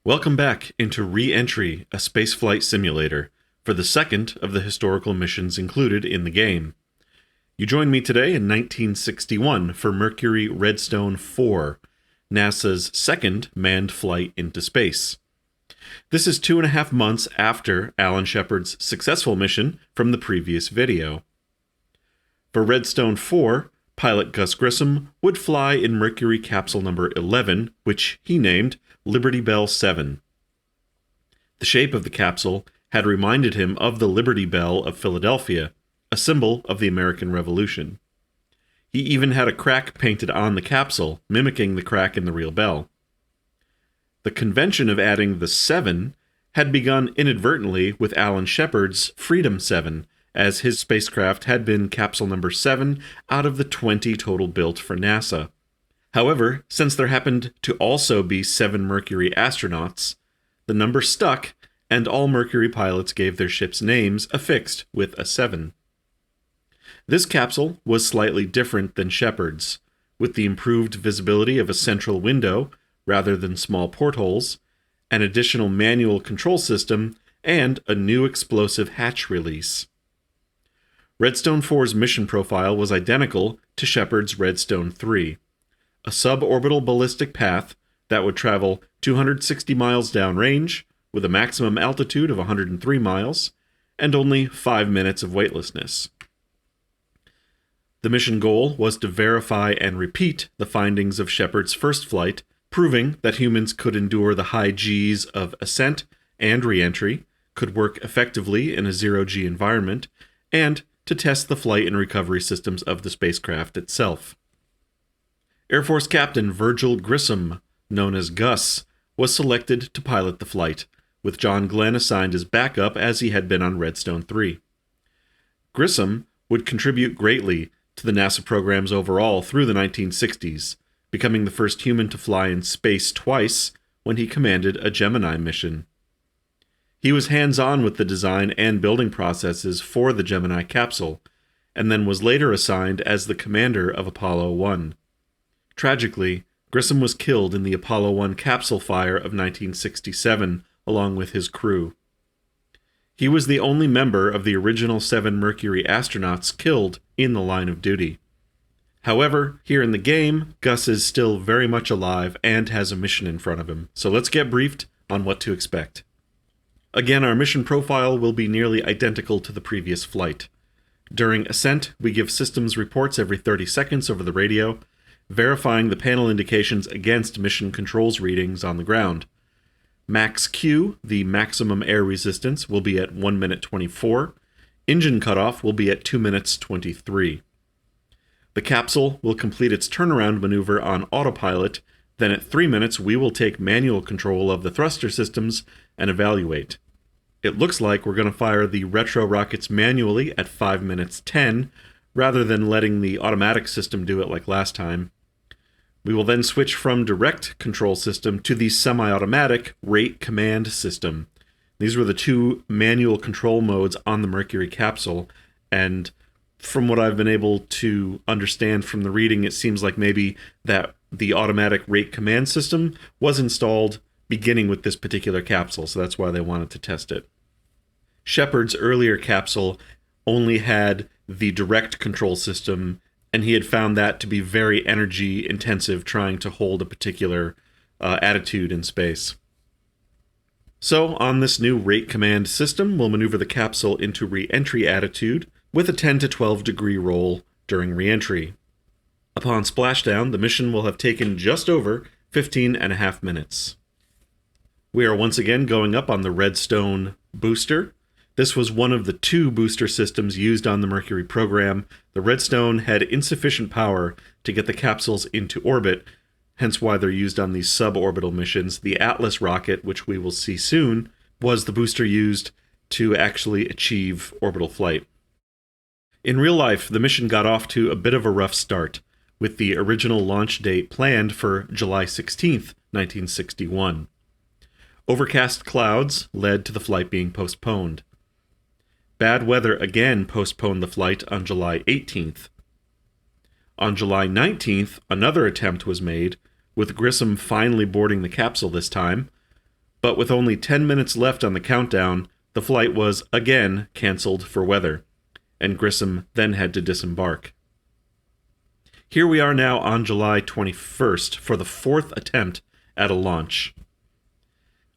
Welcome back into Reentry, a spaceflight simulator, for the second of the historical missions included in the game. You join me today in 1961 for Mercury-Redstone 4, NASA's second manned flight into space. This is 2.5 months after Alan Shepard's successful mission from the previous video. For Redstone 4, pilot Gus Grissom would fly in Mercury capsule number 11, which he named Liberty Bell 7. The shape of the capsule had reminded him of the Liberty Bell of Philadelphia, a symbol of the American Revolution. He even had a crack painted on the capsule, mimicking the crack in the real bell. The convention of adding the 7 had begun inadvertently with Alan Shepard's Freedom 7, as his spacecraft had been capsule number 7 out of the 20 total built for NASA. However, since there happened to also be 7 Mercury astronauts, the number stuck, and all Mercury pilots gave their ships names affixed with a 7. This capsule was slightly different than Shepard's, with the improved visibility of a central window rather than small portholes, an additional manual control system, and a new explosive hatch release. Redstone 4's mission profile was identical to Shepard's Redstone 3. A suborbital ballistic path that would travel 260 miles downrange with a maximum altitude of 103 miles and only 5 minutes of weightlessness. The mission goal was to verify and repeat the findings of Shepard's first flight, proving that humans could endure the high Gs of ascent and reentry, could work effectively in a zero-G environment, and to test the flight and recovery systems of the spacecraft itself. Air Force Captain Virgil Grissom, known as Gus, was selected to pilot the flight, with John Glenn assigned as backup as he had been on Redstone 3. Grissom would contribute greatly to the NASA programs overall through the 1960s, becoming the first human to fly in space twice when he commanded a Gemini mission. He was hands-on with the design and building processes for the Gemini capsule, and then was later assigned as the commander of Apollo 1. Tragically, Grissom was killed in the Apollo 1 capsule fire of 1967, along with his crew. He was the only member of the original 7 Mercury astronauts killed in the line of duty. However, here in the game, Gus is still very much alive and has a mission in front of him, so let's get briefed on what to expect. Again, our mission profile will be nearly identical to the previous flight. During ascent, we give systems reports every 30 seconds over the radio, verifying the panel indications against mission controls readings on the ground. Max Q, the maximum air resistance, will be at 1 minute 24. Engine cutoff will be at 2 minutes 23. The capsule will complete its turnaround maneuver on autopilot, then at 3 minutes we will take manual control of the thruster systems and evaluate. It looks like we're going to fire the retro rockets manually at 5 minutes 10, rather than letting the automatic system do it like last time. We will then switch from direct control system to the semi-automatic rate command system. These were the 2 manual control modes on the Mercury capsule, and from what I've been able to understand from the reading, it seems like maybe that the automatic rate command system was installed beginning with this particular capsule, so that's why they wanted to test it. Shepard's earlier capsule only had the direct control system, and he had found that to be very energy intensive trying to hold a particular attitude in space. So on this new rate command system, we'll maneuver the capsule into re-entry attitude with a 10 to 12 degree roll during re-entry. Upon splashdown, the mission will have taken just over 15.5 minutes. We are once again going up on the Redstone booster. This was one of the 2 booster systems used on the Mercury program. The Redstone had insufficient power to get the capsules into orbit, hence why they're used on these suborbital missions. The Atlas rocket, which we will see soon, was the booster used to actually achieve orbital flight. In real life, the mission got off to a bit of a rough start, with the original launch date planned for July 16th, 1961. Overcast clouds led to the flight being postponed. Bad weather again postponed the flight on July 18th. On July 19th, another attempt was made, with Grissom finally boarding the capsule this time, But with only 10 minutes left on the countdown, the flight was again canceled for weather, and Grissom then had to disembark. Here we are now on July 21st for the fourth attempt at a launch.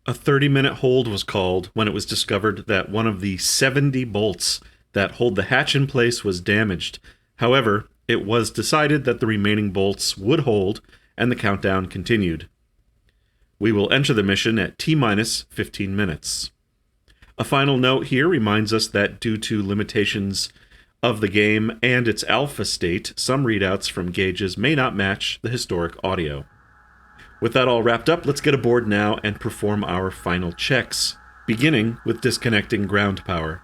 A 30-minute hold was called when it was discovered that one of the 70 bolts that hold the hatch in place was damaged. However, it was decided that the remaining bolts would hold, and the countdown continued. We will enter the mission at T-minus 15 minutes. A final note here reminds us that due to limitations of the game and its alpha state, some readouts from gauges may not match the historic audio. With that all wrapped up, let's get aboard now and perform our final checks, beginning with disconnecting ground power.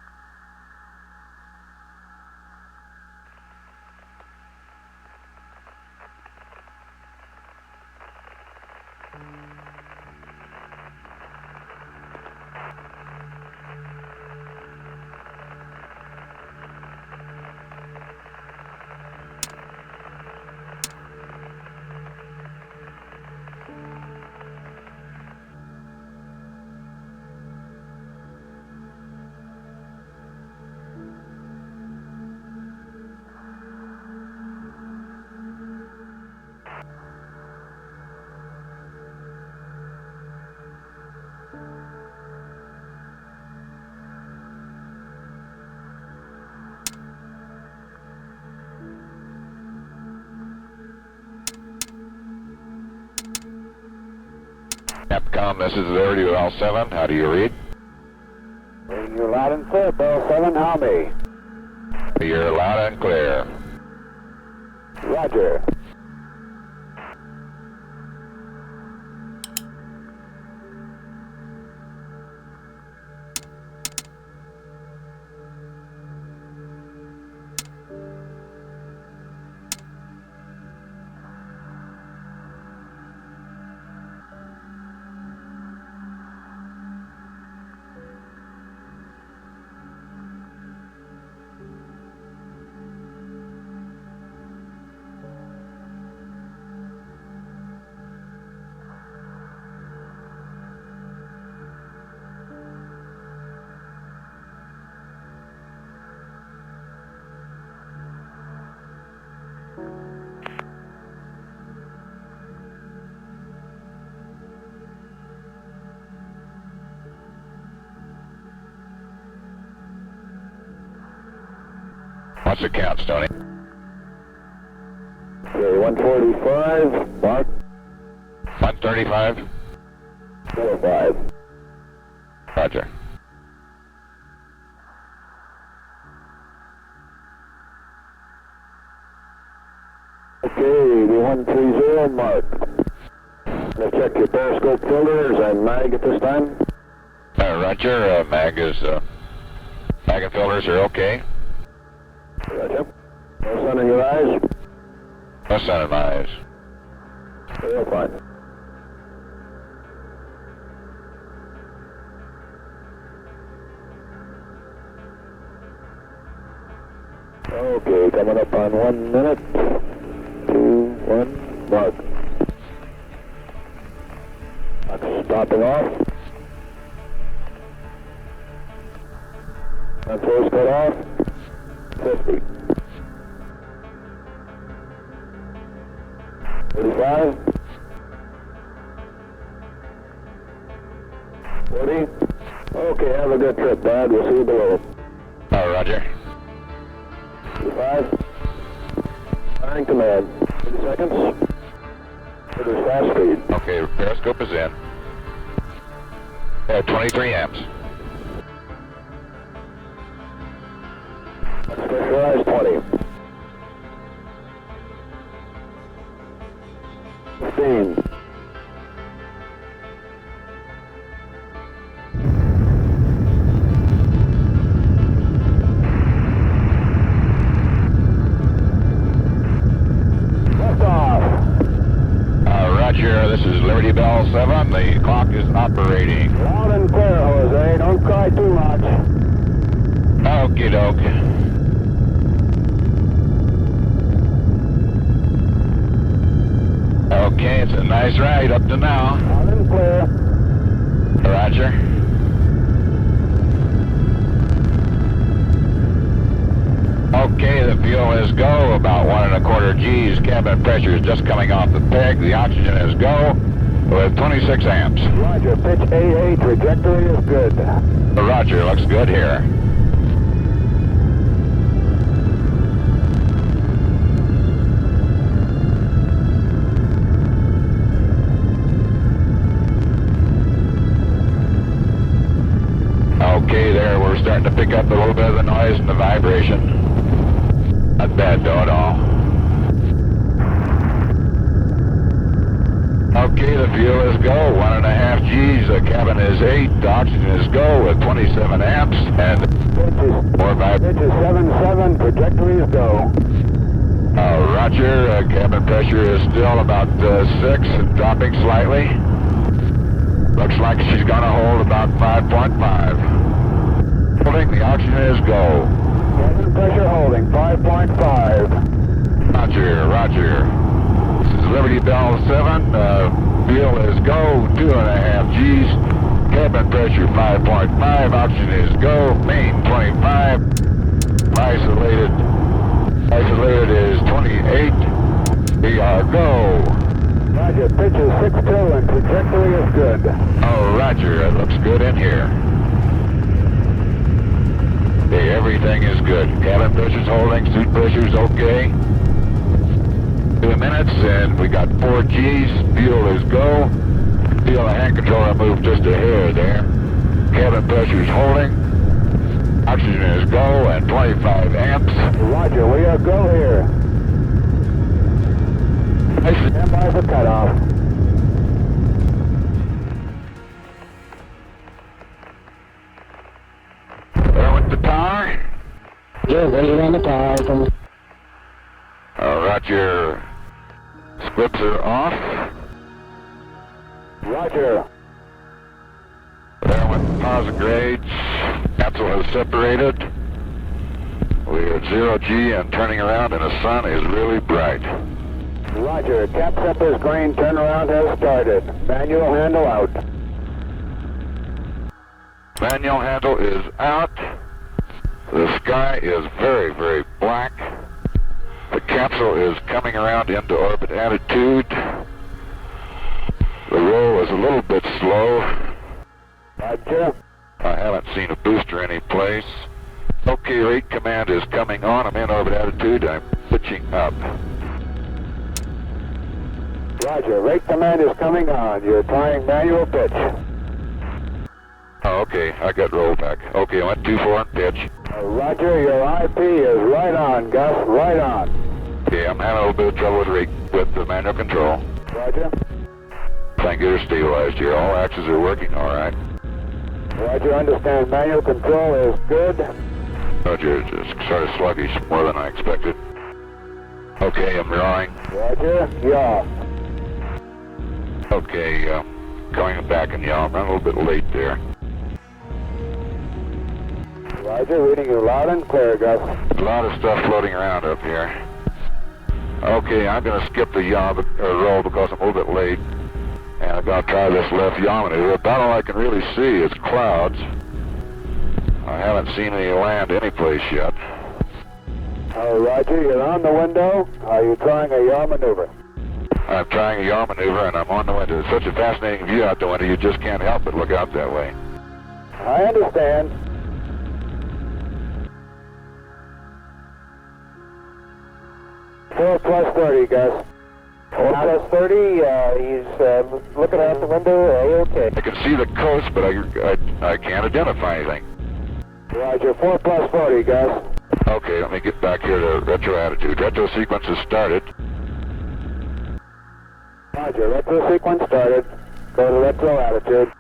Capcom, this is Liberty Bell 7. How do you read? You're loud and clear, Bell 7. How me? You're loud and clear. Roger. What's the count, Stoney? Okay, 145, Mark. 135. 45. Roger. Okay, the 130, Mark. Gonna check your periscope filters and mag at this time. Roger. Mag and filters are okay. Gotcha. No sun in your eyes? No sun in my eyes. Real fine. Okay, coming up on 1 minute. 2, 1, mark. Stopping off. Controls cut off. 50. 35. 40. Okay, have a good trip, Dad. We'll see you below. Roger. 35. Firing command. 30 seconds. It fast speed. Okay, periscope is in. 23 amps. Pressurized 20. 15. Lift off. Roger, this is Liberty Bell 7. The clock is operating. Loud and clear, Jose. Don't cry too much. Okie doke. Okay, it's a nice ride up to now. Loud and clear. Roger. Okay, the fuel is go, about 1.25 Gs. Cabin pressure is just coming off the peg. The oxygen is go with 26 amps. Roger, pitch AA, trajectory is good. Roger, looks good here. Okay, there, we're starting to pick up a little bit of the noise and the vibration. Not bad though at all. Okay, the fuel is go, 1.5 Gs, the cabin is 8, the oxygen is go with 27 amps, and more vibration. Pitch is 77, trajectory is go. Roger, cabin pressure is still about 6 and dropping slightly. Looks like she's gonna hold about 5.5. Holding, the oxygen is go. Cabin pressure holding, 5.5. Roger, roger. This is Liberty Bell 7. Fuel is go, 2.5 Gs. Cabin pressure 5.5. Oxygen is go. Main 25. Isolated is 28. We are go. Roger, pitch is 6-2 and trajectory is good. Oh, roger. It looks good in here. Okay, everything is good. Cabin pressure's holding, suit pressure's okay. 2 minutes and we got 4 Gs. Fuel is go. Feel the hand controller move just a hair there. Cabin pressure's holding. Oxygen is go and 25 amps. Roger, we are go here. Stand by for cutoff. There with the tower. Yeah, waiting on the tower. Roger. Scripts are off. Roger. There went positive grades. Capsule has separated. We are at 0 G and turning around and the sun is really bright. Roger, cap separa's green turnaround has started. Manual handle out. Manual handle is out. The sky is very, very black. The capsule is coming around into orbit attitude. The roll is a little bit slow. Roger. I haven't seen a booster any place. Okay, rate command is coming on. I'm in orbit attitude. I'm pitching up. Roger, rate command is coming on. You're trying manual pitch. Oh, okay, I got roll back. Okay, I went 2-4 and pitch. Roger, your IP is right on, Gus, right on. Okay, I'm having a little bit of trouble with the manual control. Roger. Thank you, they're stabilized here. All axes are working all right. Roger, understand manual control is good. Roger, it's sort of sluggish, more than I expected. Okay, I'm drawing. Roger, yaw. Okay, going back and yaw. I'm running a little bit late there. Roger, reading you loud and clear, Gus. A lot of stuff floating around up here. Okay, I'm going to skip the yaw roll because I'm a little bit late. And I'm going to try this left yaw maneuver. About all I can really see is clouds. I haven't seen any land anyplace yet. Roger, you're on the window. Are you trying a yaw maneuver? I'm trying a yaw maneuver and I'm on the window. It's such a fascinating view out the window, you just can't help but look out that way. I understand. +30, Gus. 4+30, he's looking out the window, okay. I can see the coast, but I can't identify anything. Roger, 4+40, Gus. Okay, let me get back here to retro attitude. Retro sequence has started. Roger, retro sequence started. Go to retro attitude.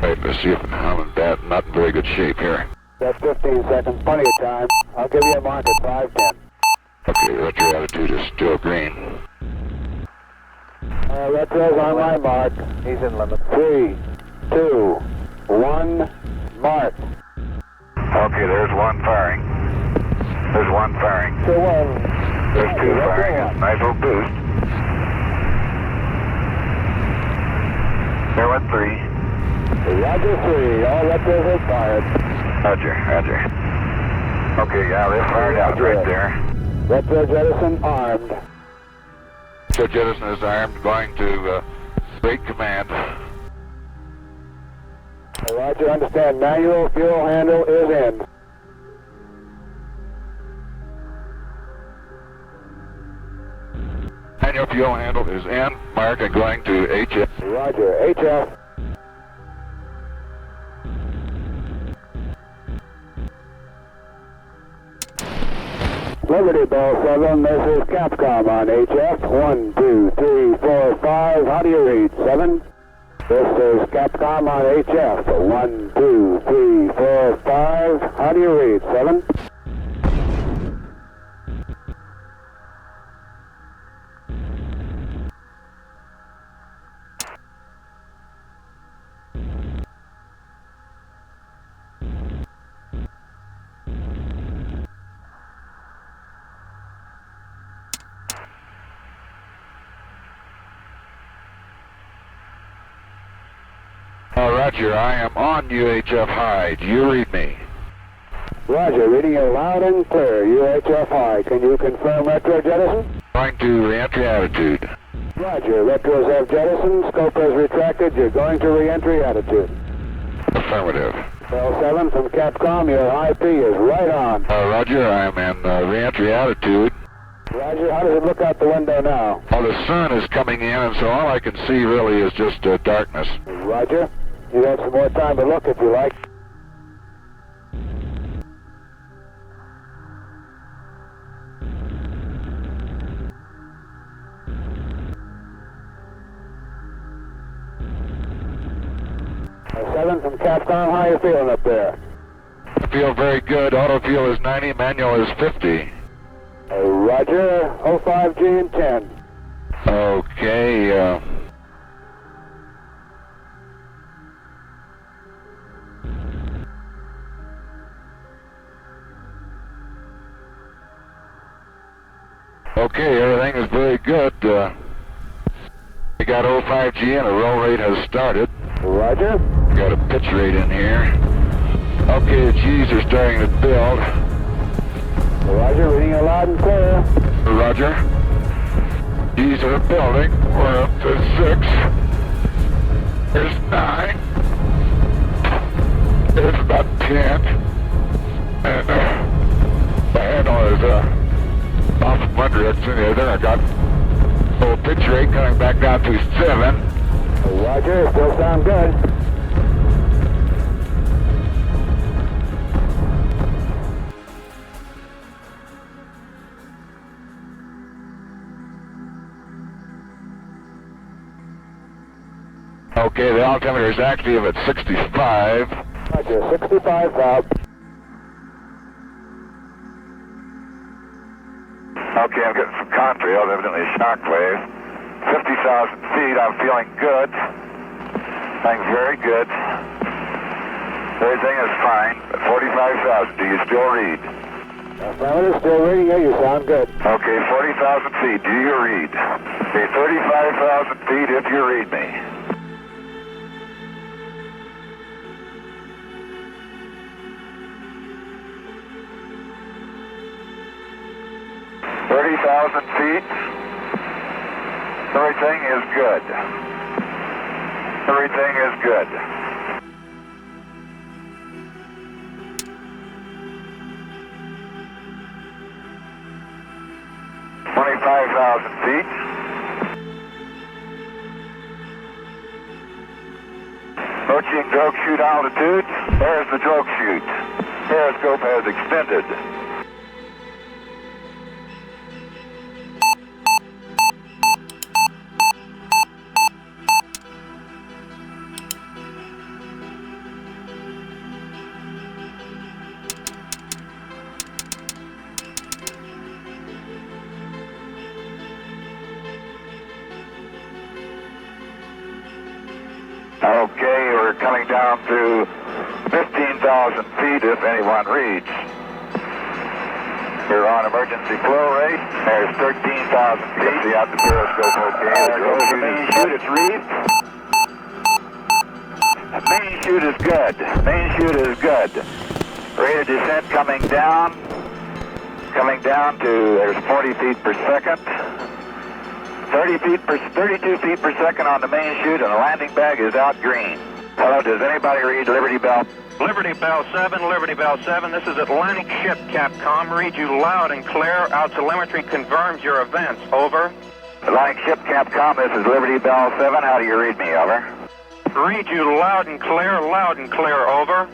Right, let's see if I'm not in very good shape here. That's 15 seconds, plenty of time. I'll give you a mark at 5:10. Okay, retro attitude is still green. Retro's on my mark. He's in limit. 3, 2, 1, mark. Okay, there's one firing. There's one firing. 2, 1. There's two firing. Nice little boost. There went 3. Roger 3, all retros are fired. Roger, roger. Okay, yeah, they're fired out right there. Retro jettison armed. So jettison is armed, going to break command. Roger, understand, manual fuel handle is in. Manual fuel handle is in. Mark, and going to HF. Roger, HF. Liberty Bell 7, this is Capcom on HF. 1, 2, 3, 4, 5. How do you read? 7? This is Capcom on HF. 1, 2, 3, 4, 5. How do you read? 7? Roger, I am on UHF high. Do you read me? Roger, reading you loud and clear. UHF high. Can you confirm retro jettison? Going to reentry attitude. Roger, retros have jettisoned, scope has retracted, you're going to reentry attitude. Affirmative. Bell 7 from Capcom, your IP is right on. Roger, I am in reentry attitude. Roger, how does it look out the window now? Well, the sun is coming in, and so all I can see really is just darkness. Roger, you have some more time to look if you like. Bell 7 from Capcom, how are you feeling up there? I feel very good. Auto fuel is 90, manual is 50. Roger, 05G and 10. Okay, okay, everything is very good. We got 05G and a roll rate has started. Roger. Got a pitch rate in here. Okay, the G's are starting to build. Roger, reading you loud and clear. Roger. G's are building. We're up to 6. There's 9. There's about 10. And the handle is off in one direction. Then I got a little pitch rate coming back down to 7. Roger, still sound good. Okay, the altimeter is active at 65. Roger, 65 valve. Okay, I'm getting some contrails, evidently a shock wave. 50,000 feet, I'm feeling good. Feeling very good. Everything is fine. 45,000, do you still read? Affirmative, still reading you, you sound good. Okay, 40,000 feet, do you read? Okay, 35,000 feet if you read me. Feet. Everything is good. Everything is good. $25,000 feet. Approaching drogue chute altitude. There's the drogue chute. Periscope has extended. Okay, we're coming down to 15,000 feet if anyone reads. We're on emergency flow rate. There's 13,000 feet. See out the periscope, okay. There goes the main chute, it's read. Main chute is good. Main chute is good. Rate of descent coming down. Coming down to, there's 40 feet per second. 32 feet per second on the main chute, and the landing bag is out green. Hello, does anybody read Liberty Bell? Liberty Bell 7, Liberty Bell 7, this is Atlantic Ship, Capcom. Read you loud and clear. Out telemetry confirms your events. Over. Atlantic Ship, Capcom, this is Liberty Bell 7. How do you read me? Over. Read you loud and clear, over.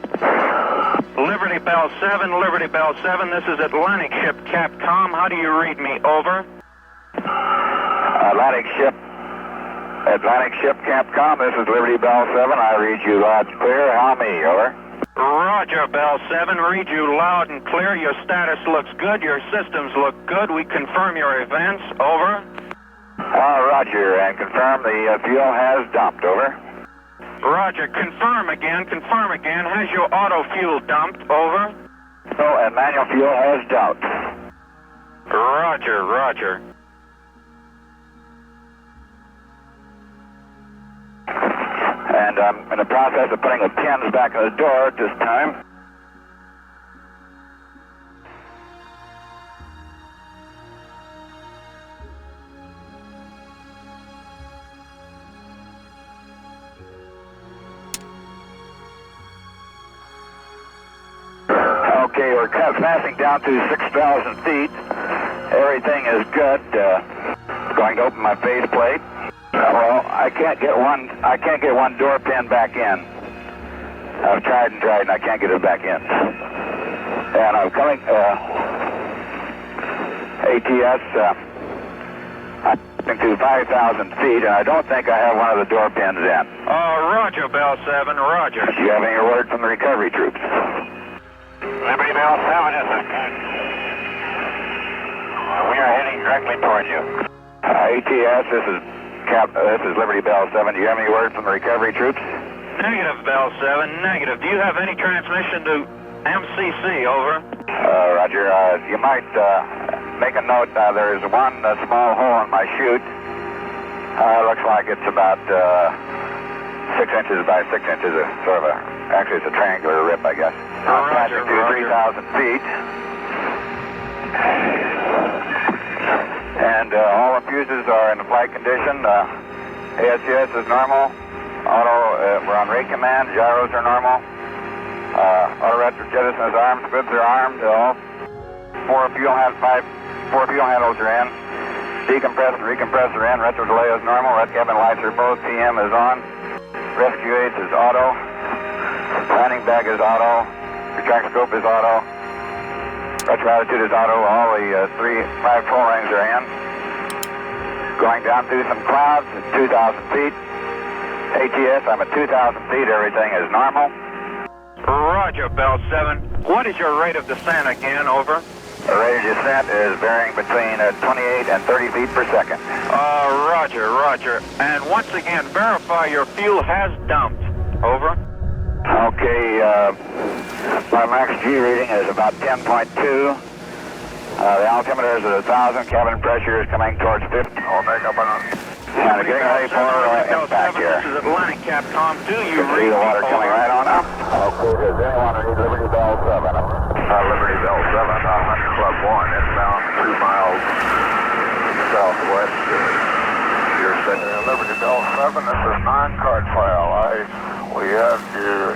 Liberty Bell 7, Liberty Bell 7, this is Atlantic Ship, Capcom. How do you read me? Over. Atlantic Ship, Capcom, this is Liberty Bell 7. I read you loud and clear. How me? Over. Roger, Bell 7. Read you loud and clear. Your status looks good. Your systems look good. We confirm your events. Over. Roger, and confirm the fuel has dumped. Over. Roger, confirm again. Has your auto fuel dumped? Over. No, and manual fuel has dumped. Roger. And I'm in the process of putting the pins back in the door at this time. Okay, we're passing down to 6,000 feet. Everything is good. Going to open my faceplate. Well, I can't get one door pin back in. I've tried and I can't get it back in. And I'm coming, ATS, I'm to 5,000 feet, and I don't think I have one of the door pins in. Roger, Bell 7, roger. Do you have any word from the recovery troops? Liberty Bell 7, this is good. We are heading directly toward you. ATS, this is Liberty Bell 7. Do you have any word from the recovery troops? Negative, Bell 7, negative. Do you have any transmission to MCC? Over. Roger. You might make a note. There's one small hole in my chute. Looks like it's about 6 inches by 6 inches. Actually, it's a triangular rip, I guess. I'm passing to 3,000 feet. And all the fuses are in flight condition. ASCS is normal. We're on rate command. Gyros are normal. Auto retro jettison is armed. Squibs are armed. All four fuel handles are in. Decompressor and recompressor in. Retro delay is normal. Red cabin lights are both. PM is on. Rescue aids is auto. Landing bag is auto. Retract scope is auto. Retro attitude is auto. All the 5 pull rings are in. Going down through some clouds at 2,000 feet. ATS, I'm at 2,000 feet. Everything is normal. Roger, Bell 7. What is your rate of descent again? Over. The rate of descent is varying between 28 and 30 feet per second. Roger. And once again, verify your fuel has dumped. Over. Okay, my max G reading is about 10.2. The altimeter is at 1,000. Cabin pressure is coming towards 50. I'll make up on and getting ready for impact here. This is Atlantic Capcom. Do you see the water coming right on up? Okay, does anyone read Liberty Bell 7? Liberty Bell 7, I'm at Club 1, inbound 2 miles southwest. You're sitting in Liberty Bell 7, this is 9 card file. We have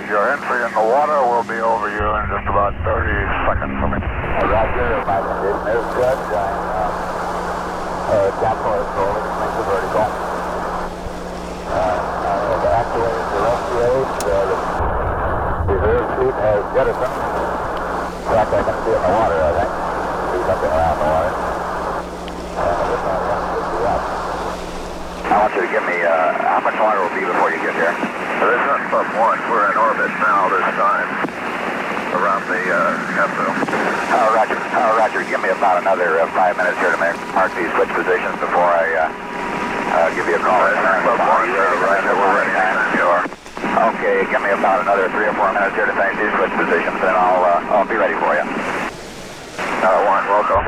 your entry in the water will be over you in just about 30 seconds from it. Roger, my condition is good. Capital is rolling, things are vertical. The actuators, the rescue aids, the reserve seat has jettisoned. In fact, I can see it in the water, I think. See something around the water. I want you to give me, how much longer will be before you get here? This is Club 1. We're in orbit now this time around the capsule. Roger, give me about another 5 minutes here to mark these switch positions before I give you a call. Club 1, we're ready anytime you are. Okay, give me about another 3 or 4 minutes here to finish these switch positions, and I'll be ready for you. 1, welcome.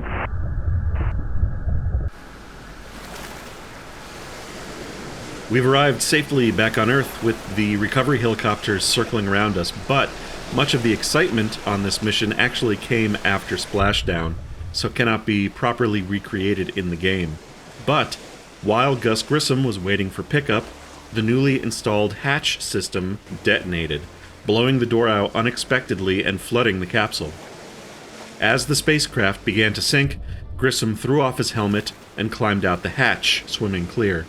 We've arrived safely back on Earth with the recovery helicopters circling around us, but much of the excitement on this mission actually came after splashdown, so cannot be properly recreated in the game. But while Gus Grissom was waiting for pickup, the newly installed hatch system detonated, blowing the door out unexpectedly and flooding the capsule. As the spacecraft began to sink, Grissom threw off his helmet and climbed out the hatch, swimming clear.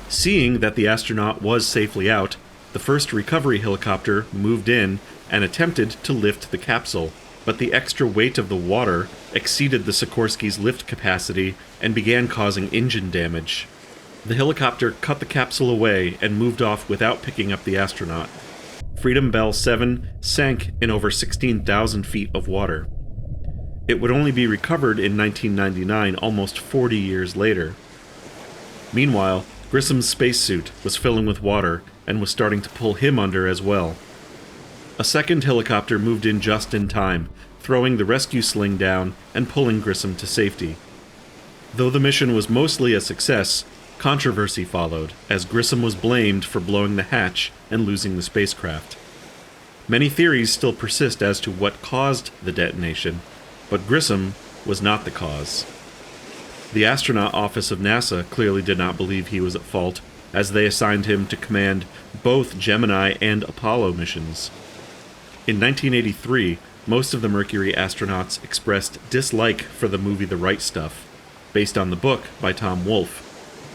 Seeing that the astronaut was safely out, the first recovery helicopter moved in and attempted to lift the capsule, but the extra weight of the water exceeded the Sikorsky's lift capacity and began causing engine damage. The helicopter cut the capsule away and moved off without picking up the astronaut. Freedom Bell 7 sank in over 16,000 feet of water. It would only be recovered in 1999, almost 40 years later. Meanwhile, Grissom's spacesuit was filling with water and was starting to pull him under as well. A second helicopter moved in just in time, throwing the rescue sling down and pulling Grissom to safety. Though the mission was mostly a success, controversy followed, as Grissom was blamed for blowing the hatch and losing the spacecraft. Many theories still persist as to what caused the detonation, but Grissom was not the cause. The astronaut office of NASA clearly did not believe he was at fault, as they assigned him to command both Gemini and Apollo missions. In 1983, most of the Mercury astronauts expressed dislike for the movie The Right Stuff, based on the book by Tom Wolfe,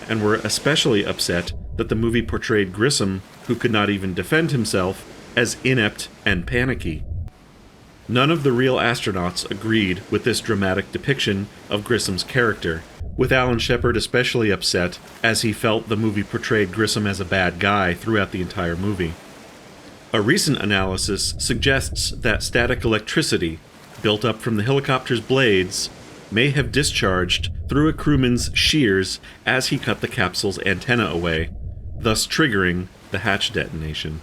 and were especially upset that the movie portrayed Grissom, who could not even defend himself, as inept and panicky. None of the real astronauts agreed with this dramatic depiction of Grissom's character, with Alan Shepard especially upset, as he felt the movie portrayed Grissom as a bad guy throughout the entire movie. A recent analysis suggests that static electricity, built up from the helicopter's blades, may have discharged through a crewman's shears as he cut the capsule's antenna away, thus triggering the hatch detonation.